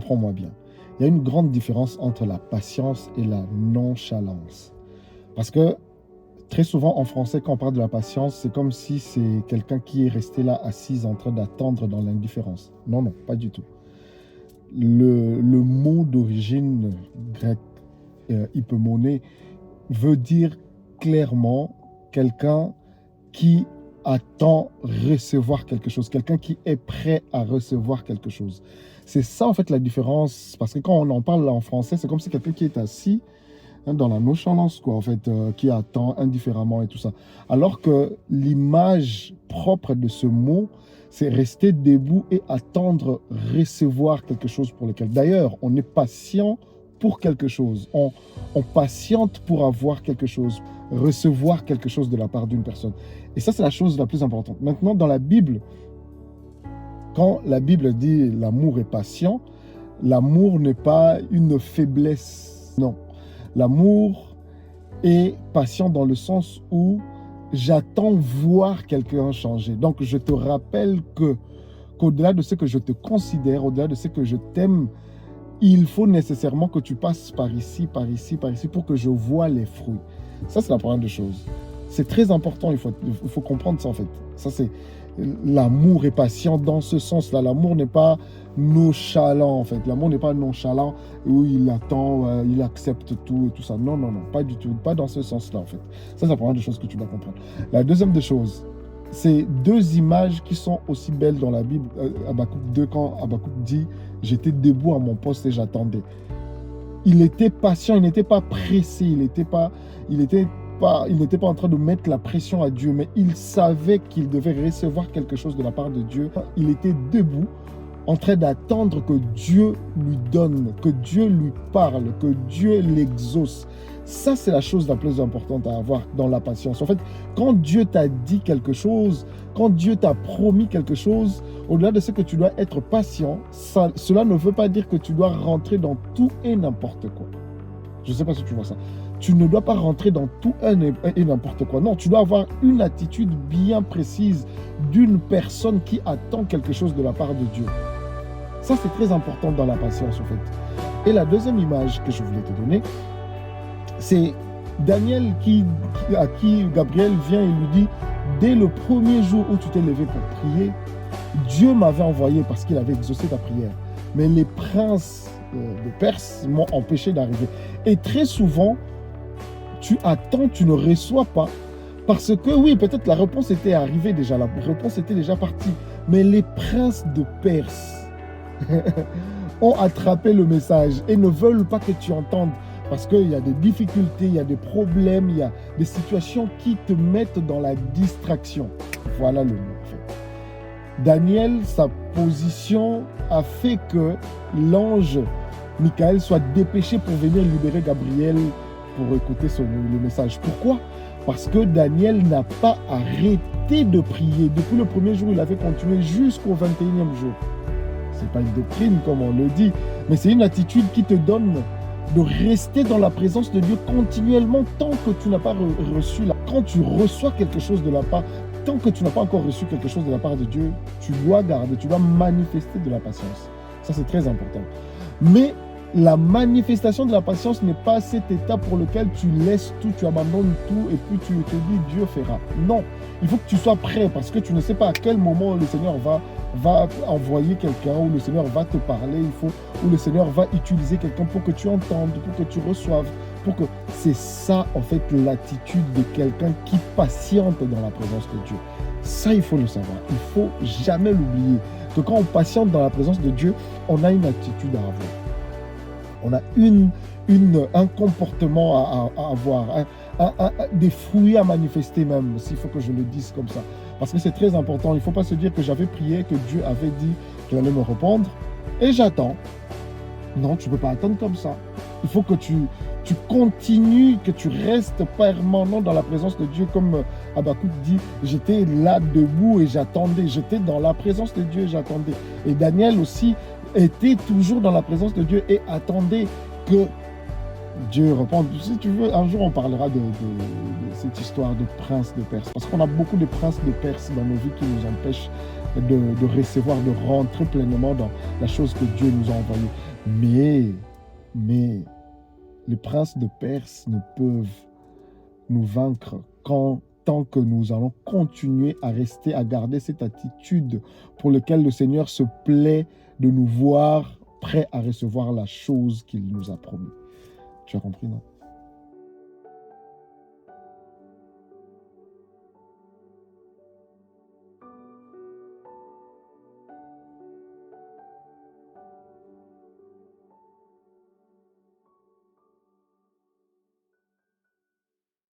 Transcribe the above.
comprends-moi bien. Il y a une grande différence entre la patience et la nonchalance. Parce que très souvent en français, quand on parle de la patience, c'est comme si c'est quelqu'un qui est resté là assis en train d'attendre dans l'indifférence. Non, non, pas du tout. Le mot d'origine grecque, hypomone, veut dire clairement quelqu'un qui attend recevoir quelque chose, quelqu'un qui est prêt à recevoir quelque chose. C'est ça en fait la différence, parce que quand on en parle en français, c'est comme si quelqu'un qui est assis dans la nonchalance, quoi, en fait, qui attend indifféremment et tout ça. Alors que l'image propre de ce mot, c'est rester debout et attendre recevoir quelque chose pour lequel. D'ailleurs, on est patient pour quelque chose. On patiente pour avoir quelque chose, recevoir quelque chose de la part d'une personne. Et ça, c'est la chose la plus importante. Maintenant, dans la Bible, quand la Bible dit l'amour est patient, l'amour n'est pas une faiblesse. Non. L'amour est patient dans le sens où j'attends voir quelqu'un changer. Donc, je te rappelle qu'au-delà de ce que je te considère, au-delà de ce que je t'aime, il faut nécessairement que tu passes par ici, par ici, par ici, pour que je voie les fruits. Ça, c'est la première des choses. C'est très important, il faut comprendre ça en fait. Ça, c'est l'amour est patient dans ce sens-là. L'amour n'est pas nonchalant en fait. L'amour n'est pas nonchalant où il attend, il accepte tout et tout ça. Non, non, non, pas du tout. Pas dans ce sens-là en fait. Ça, c'est la première des choses que tu dois comprendre. La deuxième des choses, c'est deux images qui sont aussi belles dans la Bible. Habakkuk 2, quand Habakkuk dit « J'étais debout à mon poste et j'attendais ». Il était patient, il n'était pas pressé, il n'était pas en train de mettre la pression à Dieu, mais il savait qu'il devait recevoir quelque chose de la part de Dieu. Il était debout, en train d'attendre que Dieu lui donne, que Dieu lui parle, que Dieu l'exauce. Ça, c'est la chose la plus importante à avoir dans la patience. En fait, quand Dieu t'a dit quelque chose, quand Dieu t'a promis quelque chose, au-delà de ce que tu dois être patient, cela ne veut pas dire que tu dois rentrer dans tout et n'importe quoi. Je ne sais pas si tu vois ça. Tu ne dois pas rentrer dans tout et n'importe quoi. Non, tu dois avoir une attitude bien précise d'une personne qui attend quelque chose de la part de Dieu. Ça, c'est très important dans la patience, en fait. Et la deuxième image que je voulais te donner, c'est Daniel à qui Gabriel vient et lui dit « Dès le premier jour où tu t'es levé pour prier, Dieu m'avait envoyé parce qu'il avait exaucé ta prière. Mais les princes de Perse m'ont empêché d'arriver. » Et très souvent, tu attends, tu ne reçois pas. Parce que oui, peut-être la réponse était arrivée déjà, la réponse était déjà partie. Mais les princes de Perse ont attrapé le message et ne veulent pas que tu entendes. Parce qu'il y a des difficultés, il y a des problèmes, il y a des situations qui te mettent dans la distraction. Voilà le mot en fait. Daniel, sa position a fait que l'ange Michael soit dépêché pour venir libérer Gabriel pour écouter le message. Pourquoi? Parce que Daniel n'a pas arrêté de prier. Depuis le premier jour, il avait continué jusqu'au 21e jour. Ce n'est pas une doctrine comme on le dit, mais c'est une attitude qui te donne de rester dans la présence de Dieu continuellement tant que tu n'as pas reçu. Quand tu reçois quelque chose de la part, tant que tu n'as pas encore reçu quelque chose de la part de Dieu, tu dois garder, tu dois manifester de la patience. Ça, c'est très important. Mais la manifestation de la patience n'est pas cet état pour lequel tu laisses tout, tu abandonnes tout et puis tu te dis Dieu fera. Non, il faut que tu sois prêt parce que tu ne sais pas à quel moment le Seigneur va envoyer quelqu'un ou le Seigneur va te parler, ou le Seigneur va utiliser quelqu'un pour que tu entendes, pour que tu reçoives, c'est ça en fait l'attitude de quelqu'un qui patiente dans la présence de Dieu. Ça, il faut le savoir, il ne faut jamais l'oublier, que quand on patiente dans la présence de Dieu, on a une attitude à avoir. On a un comportement à avoir, des fruits à manifester même, s'il faut que je le dise comme ça. Parce que c'est très important. Il ne faut pas se dire que j'avais prié, que Dieu avait dit qu'il allait me répondre et j'attends. Non, tu ne peux pas attendre comme ça. Il faut que tu continues, que tu restes permanent dans la présence de Dieu. Comme Habakkuk dit, j'étais là debout et j'attendais. J'étais dans la présence de Dieu et j'attendais. Et Daniel aussi était toujours dans la présence de Dieu et attendait que Dieu réponde. Si tu veux, un jour on parlera de cette histoire de prince de Perse. Parce qu'on a beaucoup de princes de Perse dans nos vies qui nous empêchent de recevoir, de rentrer pleinement dans la chose que Dieu nous a envoyée. Mais les princes de Perse ne peuvent nous vaincre tant que nous allons continuer à rester, à garder cette attitude pour laquelle le Seigneur se plaît de nous voir prêts à recevoir la chose qu'il nous a promis. Tu as compris, non?